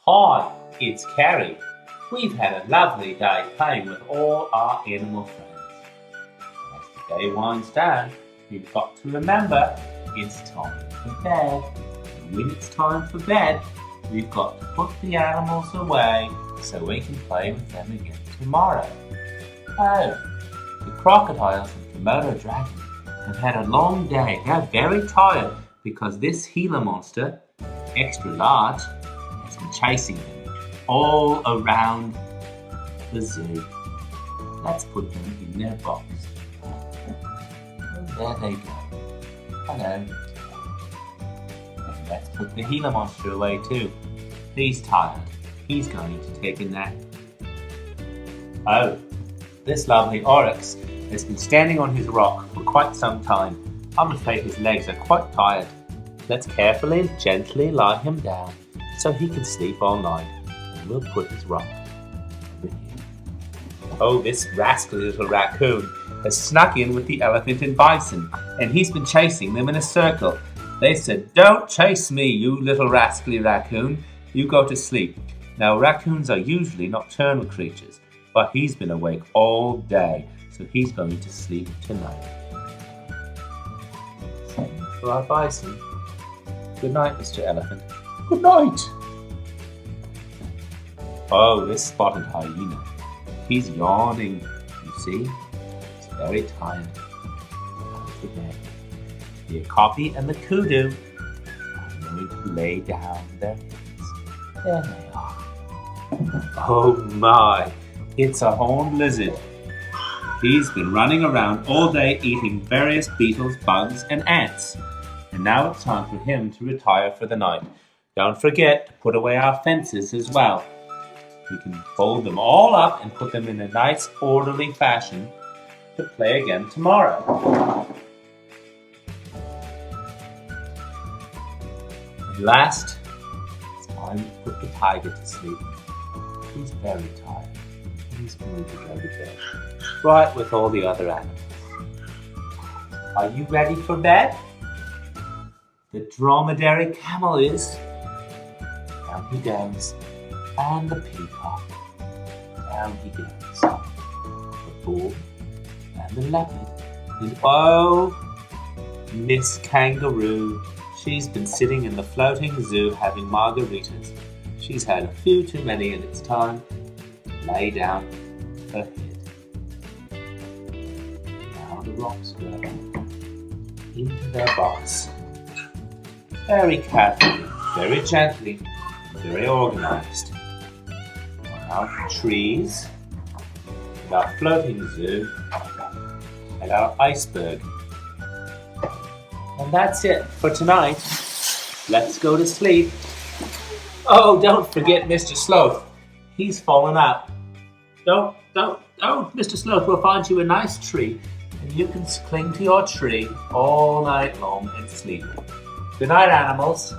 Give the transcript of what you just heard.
Hi, it's Kerry. We've had a lovely day playing with all our animal friends. As the day winds down, we've got to remember it's time for bed. And when it's time for bed, we've got to put the animals away so we can play with them again tomorrow. Oh, the crocodiles and Komodo dragons have had a long day. They're very tired because this Gila monster, extra large, has been chasing them all around the zoo. Let's put them in their box. And there they go. Hello. And let's put the Gila monster away too. He's tired. He's going to take a nap. Oh, this lovely oryx has been standing on his rock for quite some time. I'm afraid his legs are quite tired. Let's carefully and gently lie him down so he can sleep all night. And we'll put his rock over here. Oh, this rascally little raccoon has snuck in with the elephant and bison, and he's been chasing them in a circle. They said, "Don't chase me, you little rascally raccoon. You go to sleep." Now, raccoons are usually nocturnal creatures, but he's been awake all day, so he's going to sleep tonight. Same for our bison. Good night, Mr. Elephant. Good night. Oh, this spotted hyena. He's yawning, you see? He's very tired. Time for bed. The okapi and the kudu are going to lay down their heads. There they are. Oh my, it's a horned lizard. He's been running around all day eating various beetles, bugs, and ants. And now it's time for him to retire for the night. Don't forget to put away our fences as well. We can fold them all up and put them in a nice orderly fashion to play again tomorrow. And last, it's time to put the tiger to sleep. He's very tired. He's going to go to bed, right with all the other animals. Are you ready for bed? The dromedary camel is. Down he goes. And the peacock. Down he goes. The bull and the leopard. And oh, Miss Kangaroo. She's been sitting in the floating zoo having margaritas. She's had a few too many and it's time to lay down her head. Now the rocks go into their box. Very carefully, very gently, very organized. On our trees, and our floating zoo, and our iceberg. And that's it for tonight. Let's go to sleep. Oh, don't forget Mr. Sloth. He's fallen out. Don't, Mr. Sloth, we'll find you a nice tree, and you can cling to your tree all night long and sleep. Good night, animals.